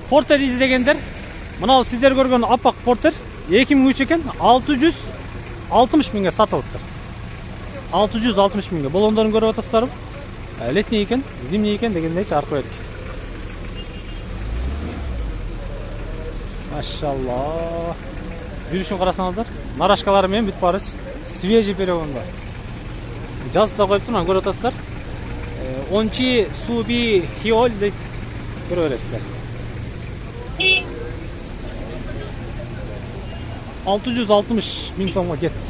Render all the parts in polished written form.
Porter издегендер, мынау сіздер көрген аппақ Porter 2003 екен, 660 мыңға сатылыптыр. 660 мыңға. Болондарын көріп атасыздар. Летний екен, зимний екен дегенде арқы бердік. Машалла. Жүрішін қарасаңыздар, нарашкалары мен бүт барыш свежий перегонда. Жазып да қойып тұрмын, көріп атасыздар. Ончи суби хиол дейді. Көріп өресіздер. 660 мың сомға кетті.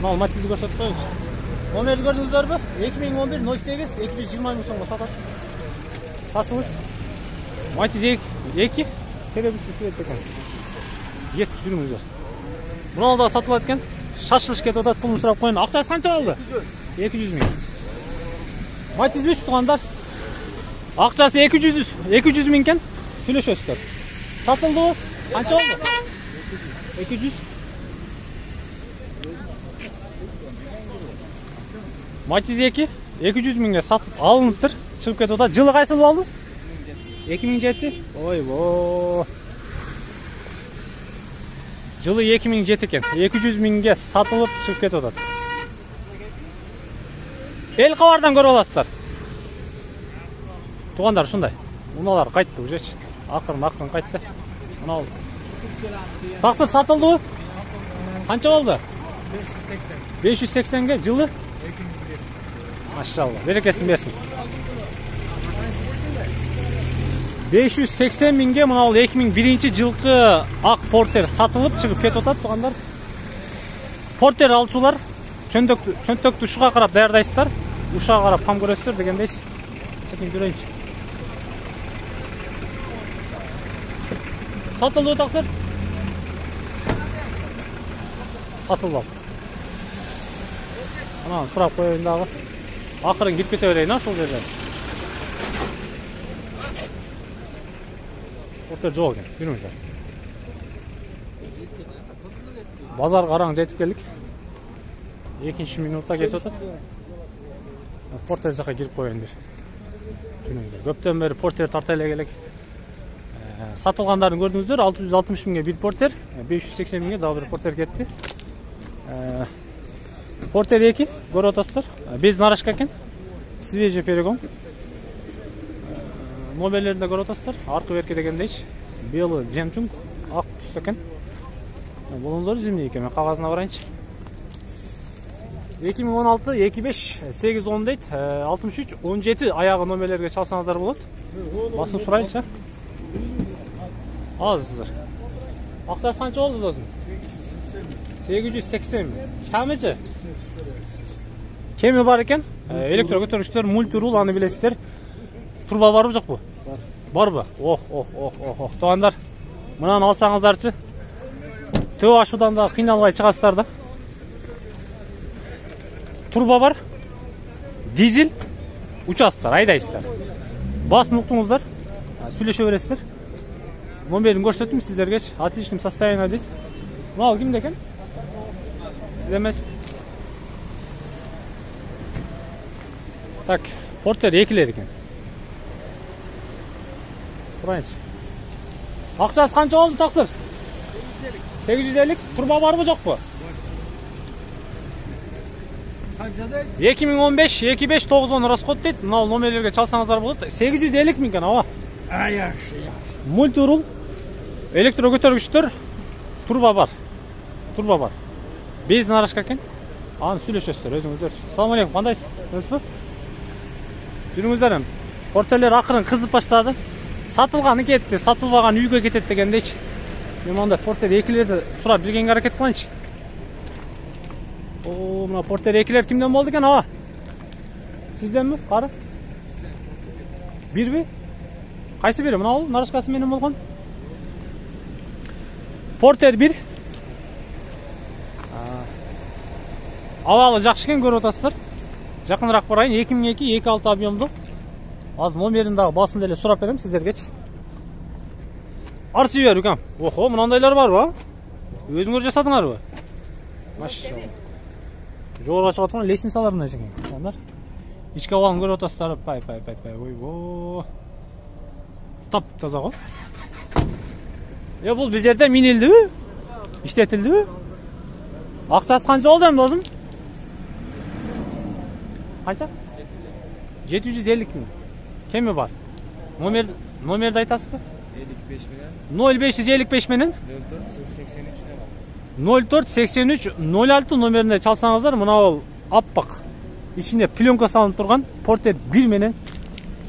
Мынау матизі көрсетіп қойыңыз. Номерді көрдіңіздер бі? 2011-08 220 мың сомға сатады. Сатылыш. Матиз 2 серебрісі свет екен. Етіп жүріңіздер. Мынау да сатылады екен. Шашылыш кетіп отады, пұлын сұрап қойын. Ақшасы қанша алды? 200 мың. Матиз 3 тұғандар. Ақшасы 200 мың екен. Сөйлешесіздер. Сатылды. Қанша алды? 200. Матиз 200 мыңға сатып алыныптыр. Шығып кетіп отады. Жылы қайсы алды? 2007. Ой-бо. Жылы 2007 екен. 200 мыңға сатылып шығып кетіп отады. Ел қавардан көріп аласыздар. Туғандар шындай. Мыналар қайтты уже. Ақырын қайтты. Мынау. Тақсыр сатылды. Қанша болды? 580-ге жылы. Машалла. Берекесін берсін. 580 мыңге мынау 2001 жылғы ақ Porter сатылып шығып кетіп отады туғандар. Porter алушылар чөнтөктү ушуга карап даярдайсыздар. Ушуга карап кам көрөсүздөр дегендей. Чекин көрөйүнчү. Сатылды тақсыр. Сатылды. Ана сұрап қойайын дағы. Ақырын кетіп кете берейін, сол жерде. Porter жоқ екен, жүріңіздер. Базар қараң жетіп келдік. 2 минутта кетіп отыр. Porter жаққа келіп қойайын дер. Жүріңіздер. Көптен бері Porter тартайлай келек. Сатылғандарын көрдіңіздер, 660 мыңға бір Porter, 580 мыңға дағы бір Porter кетті. Porter 2, көріп отасыздар. Без нарашка екен. Свежий перегон. Номерлерінде көріп отасыздар. Арқы берке дегендейш. Белый жемчуг, ақ түс екен. Болондары зимний екен. Мен қағазына барайыншы. 2016, 25, 8-10 дейді. 63, 17 аяғы номерлерге çalсаңыздар болады. Басын сұрайыншы. Азыздар. Ақшасы қанша болды досын? 880. Кәмі? Кемі бар екен? Электро көтөргүчтөр, мультирул, аны билесиздер. Турба барбы жок бу? Барбы? Ох. Тугандар. Мынаны алсаңыздарчы. Төө ашудан да кыйналбай чыгасыздар да. Турба бар. Дизель. Участар, айдайсыздар. Басын уктуңуздар. Сүйлөшө бересиздер. Номерин көрсөттүм сиздерге. Отличный состояние дейт. Мынау кимде экен? Сиз эмес. Так, Porter 2'ler екен. Сұрайыншы. Ақшасы қанша oldu тақсыр? 850. Турба бар бы жоқ бу? 2015, 25, 90 расход дейді. Мынау номерлерге çalсаңыздар болады. 850 мың екен, ава. Мультирул, электро көтөргүчтөр, турба бар. Без нарашка екен. Аны сүйлөшөсүздөр өзүңүздөр. Салам алейкум, кандайсыз? Дұрыс жүріңіздер. Porterler ақырын қызып баштады. Сатылғаны кетті, сатылбаған үйге кетеді дегендейші. Мен онда Porter 2'лерді сұрап білгенге әрекет қылайыншы. О, мына Porter 2'лер кімден болды екен, ава? Сізден бі, қары? Bir бі? Қайсы бері? Мына ол, нарашқасы менен болған? Porter 1. Авалы жақшы екен, көріп отасыздар. Жақынырақ барайын, 2002-26 объемды. Аз номериндағы басын деле сұрап берем сіздергечі. Арсы бер, үкем. Охо, мынандайлар бар ба? Өзіңөр жасадыңар ба? Машалла. Жоғырға шығатқан лестницаларына жекен. Ондар. Ичке авалын көріп отасыздар. Пай. Ойбо. Тап таза ғой. Бул бир жерде минилдиби? İşletildi. Акчасы канча болду эми досум? Канча? 750 000. Кеми бар? Номерди айтасызбы? 0555 менен 0483 06 номерине чалсаңыздар, мына бул аппак ичинде пленка салынып турган Porter 1 менен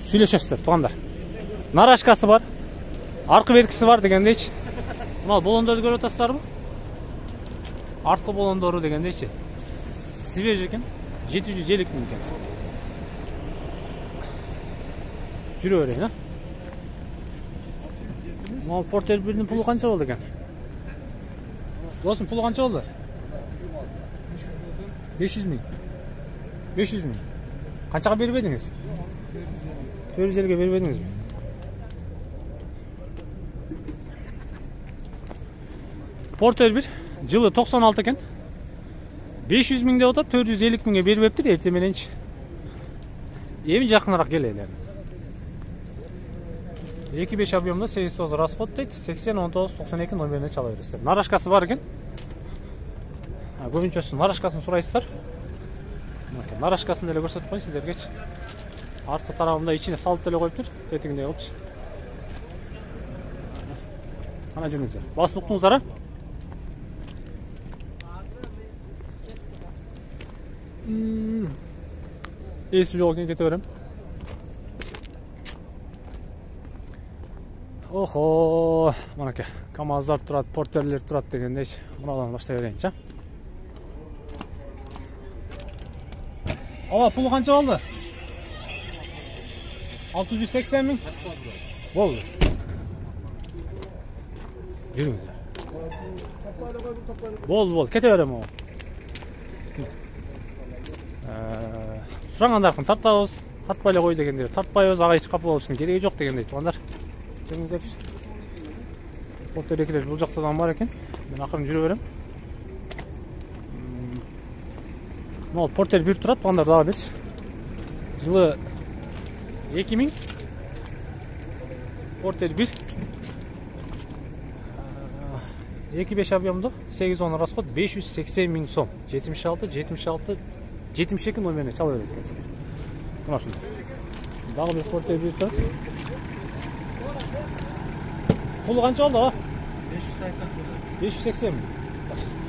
сүйлөшөсүздөр, туугандар. Нарашкасы бар, аркы беркиси бар дегендейчи. Мына болондорду көрүп атасыздарбы? Арткы болондору дегендейчи. Свежий экен, 750 000 экен. Жүрө берейин, а? Мына Porter 1'nin пулу канча болду экен? Досум, пулу канча болду? 500 000. 500 000. Канчага бербедиңиз? 450'ге бербедиңизби? Porter 1 жылы 96 экен. 500 000 деп атат, 450 000ге бербептир, эртең мененчи. Эми жакыныраак келели. 2.5 объемда 8 расход дейт, 80-19-92 номерине чала бересиздер. Нарашкасы бар экен. Көбүнчөсү нарашкасын сурайсыздар. Нарашкасын деле көрсөтүп коеюн сиздергечи. Арткы тарабында ичине салып деле коюптур, тетигиндей кылыпчы. Ана жүрүңүздөр. Басып уктуңуздар, а? Эси жок экен, кете берем. Охо, манаке, КамАЗдар турат, Porter'лер турат дегендейчи. Мунадан баштай берейинчи. Ала, пулу канча болду? 680 000. Болду. Жүрүңүздөр. Болду, кете берем ого. Сурагандардын тартабыз, тартпай эле кой дегендер, тартпайбыз, ага эч капа болушунун кереги жок дегендей туугандар. Жүрүңүздөр. Porter 2'лер бул жактан бар экен. Мен акырын жүрө берем. Мына Porter 1 турат, туугандар, дагы берчи. Жылы 2000. Porter 1. 2.5 объемдо 8-10 расход 580 000 сом. 76-72 номерине чала берет экенсиздер. Мына ушундай. Дагы бир Porter 1 турат. Пулу канча болду, а? 580 000.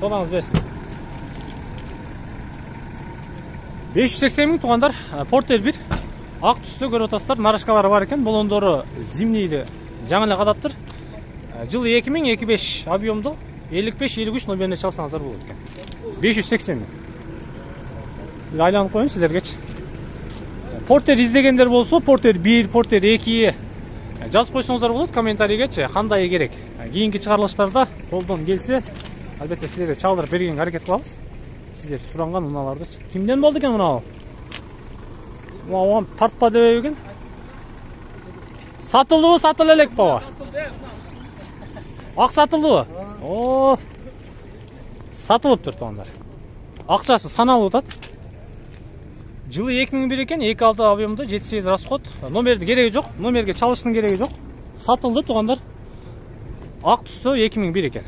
Содаңыз берсин. 580 000 туугандар. Porter 1. Ак түстө көрүп атасыздар, нарашкалары бар экен. Болондору зимнийди, жаңы эле кадаптыр. Жылы 2000, 2.5 объемдо 55-53 номерине чалсаңыздар болот экен. 580 000. Бир айланып коеюн сиздергечи. Porter издегендер болсо, Porter 1, Porter 2 жазып койсоңуздар болот комментарийгечи, кандай керек. Кийинки чыгарылыштарда колдон келсе, албетте сиздерге чалдырып бергенге аракет кылабыз. Сиздер суранган унаалардычы. Кимден болду экен мына? Мына тартпа деп экен. Сатылдыбы, сатыла элек баба? Ак сатылдыбы? О! Сатылыптыр туугандар. Акчасы саналып атат. Жылы 2001 экен, 2.6 объемдо 7-8 расход. Номерди кереги жок, номерге чалыштын кереги жок. Сатылды туугандар. Ак түстө 2001 экен.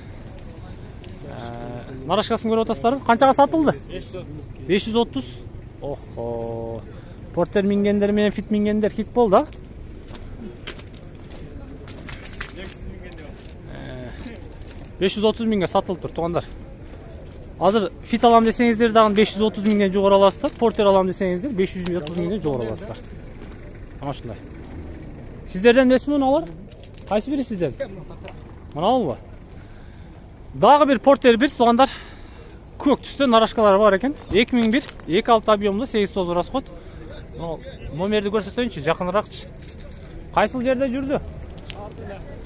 Нарашкасын көрүп атасыздарбы? Канчага сатылды? 530. Охо. Porter мингендер менен фит мингендер хит болду, а? 530 000ге сатылыптыр туугандар. Азыр фит алам десеңиздер дагы 530 000ден жогору аласыздар. Porter алам десеңиздер 530 000ден жогору аласыздар. Ана ушундай. Сиздерден эмесми муналар? Кайсы бири сиздер? Мынабы? Дагы бир Porter 1 туугандар. Көк түстө нарашкалары бар экен. 2001, 2.6 объемдо 8-9 расход. Номерди көрсөтөйүнчү, жакыныраакчы. Кайсыл жерде жүрдү?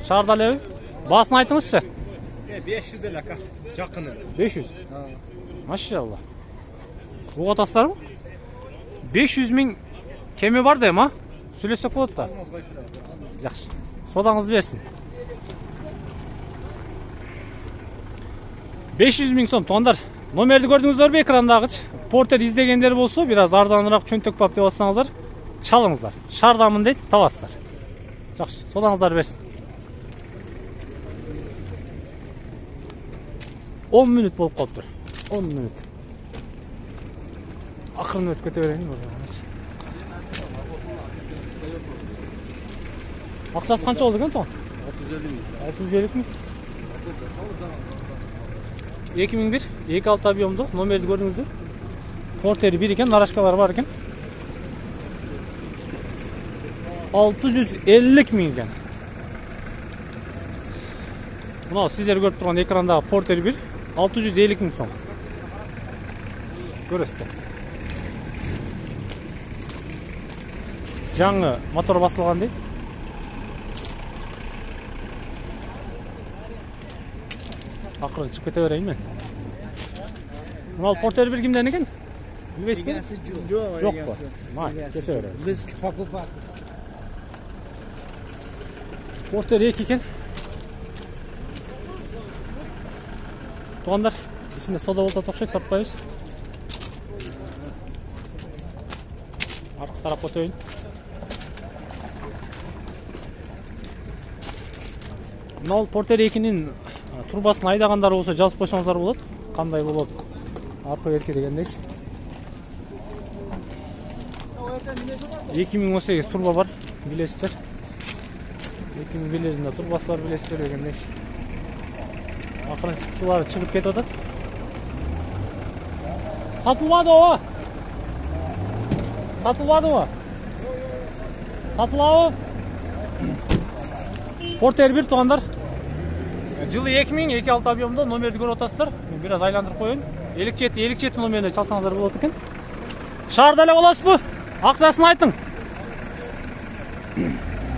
Шаарда элеби? Баасын айтыңызчы. 500 эле ака, жакыны. 500. Машалла. Угуп атасыздарбы? 500 000 кеми бар да эми, а? Сүйлөсөк болот да. Жакшы. Содаңыз берсин. 500 000 сом туугандар. Номерди көрдүңүздөрбү экрандагычы? Porter издегендер болсо, бир аз арзаныраак чөнтөк бап деп атсаңыздар, чалыңыздар. Шаардамын дейт, табасыздар. Жакшы, содаңыздар берсин. 10 minut болуп калыптыр. 10 minut. Акырын өтүп кете берейин. Акчасы канча болду экен тоң? 650 миң. 2001, 2.6 объемдуу, номерди көрдүңүздөр. Портери 1 экен, нарашкалар бар экен. 650 миң экен. Мына сиздер көрүп турган экрандагы Портери 1 650 миң сом. Көрөсүздөр. Жаңы мотор басылган дейт. Акырын чыгып кете берейин мен. Мына Портери 1 кимден экен? Билбейсиз? Жокпу? Май, кете берейин. Biz покупать. Портери 2 экен. Тугандар, ичинде сода болсо окшойт, тартпайбыз. Аркы тарап өтөйүн. Мына Портери 2-нин турбасын айдагандар болсо жазып койсоңуздар болот. Кандай болот? Арка берки дегендейчи. 2018 турба бар, билесиздер. 2001-де турбасы бар, билесиздер дегендейчи. Акырын чыкчулары чыгып кетип атат. Сатылбадыбы? Сатылбадыбы? Сатылабы? Портери 1 тугандар. Жылы 2000, 2.6 объемдо номерди көрүп атасыздар. Мен бир аз айландырып коеюн. 57 номерине чалсаңыздар болот экен. Шаарда эле болосузбу? Акчасын айтың.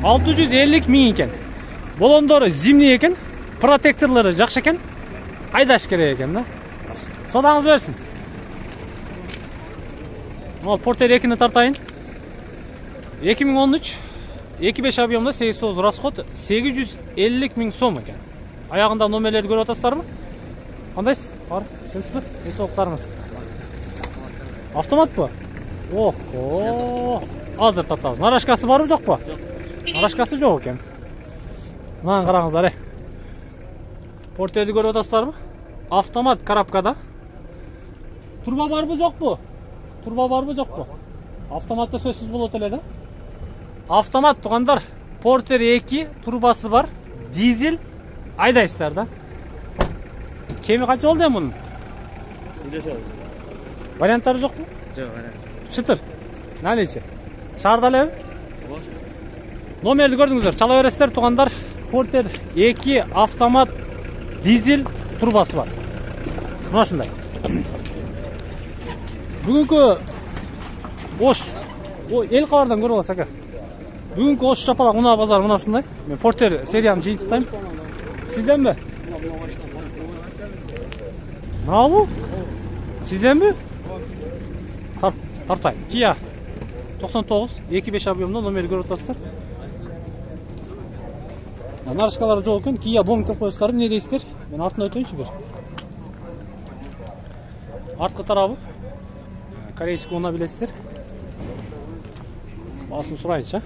650 миң экен. Болондору зимний экен. Протекторлары жакшы экен. Айдаш керек экен да. Содаңыз берсин. Мына Портери 2-ни тартайын. 2013 2.5 объемдо 8.9 расход 850 миң сом экен. Аягында номерлерди көрүп атасыздарбы? Кандайсыз? Бар, келесизби? Эсоктарыңыз. Автоматпы? Охо. Азыр тартабыз. Нарашкасы барбы, жокпу? Нарашкасы жок экен. Мына караңыздар. Портерди көрүп атасыздарбы? Автомат коробкада. Турба барбы, жокпу? Турба барбы, жокпу? Автоматта сөзсүз болот эле да. Автомат тугандар. Портери 2 турбасы бар. Дизель айдайсыздар да. Кеми канча болду эми мунун? 500. Варианттары жокпу? Жок, вариант. Чытыр. Нанечи? Шаарда элеби? Номерди көрдүңүздөр, чала бересиздер тугандар. Портер 2 автомат дизель турбасы бар. Мына ушундай. Бүгүнкү Ош эл кабардан көрүп аласыз ака. Бүгүнкү Ош Шапалак унаа базары мына ушундай. Мен Портер сериямды жыйынтыктайм. Сизденби? Мынабы? Сизденби? Тартайын. Kia 99 2.5 объемдо номери көрүп атасыздар. Нарышкалары жок экен. Kia Bong деп коесуздар. Эмне дейсиздер? Мен артына өтөйүнчү бир. Арткы тарабы корейский унаа билесиздер. Басым сурайынчы.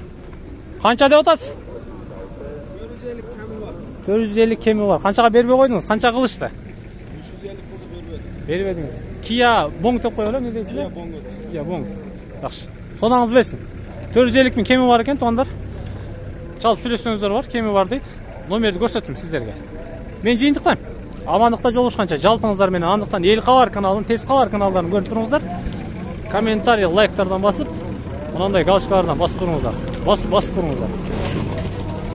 Канча деп атасыз? 450 kemi var. 450 кеми бар. Канчага бербей койдуңуз? Канча кылышты? 350 pulu Бербедиңиз. Kia Bong деп коелу, эмне дейсиздер? Kia Bong. Жакшы. Содаңыз берсин. 450 миң кеми бар экен тугандар. Чалып сүйлөсөңүздөр бар, кеми бар дейт. Номерди көрсөттүм сиздерге. Мен жыйынтыктайм. Амандыкта жолугушканча жалпыңыздар менен андыктан Эл Кабар каналын, Тез Кабар каналдарын көрүп туруңуздар. Комментарий, лайктардан басып, мынандай галочкалардан басып туруңуздар. Басып туруңуздар.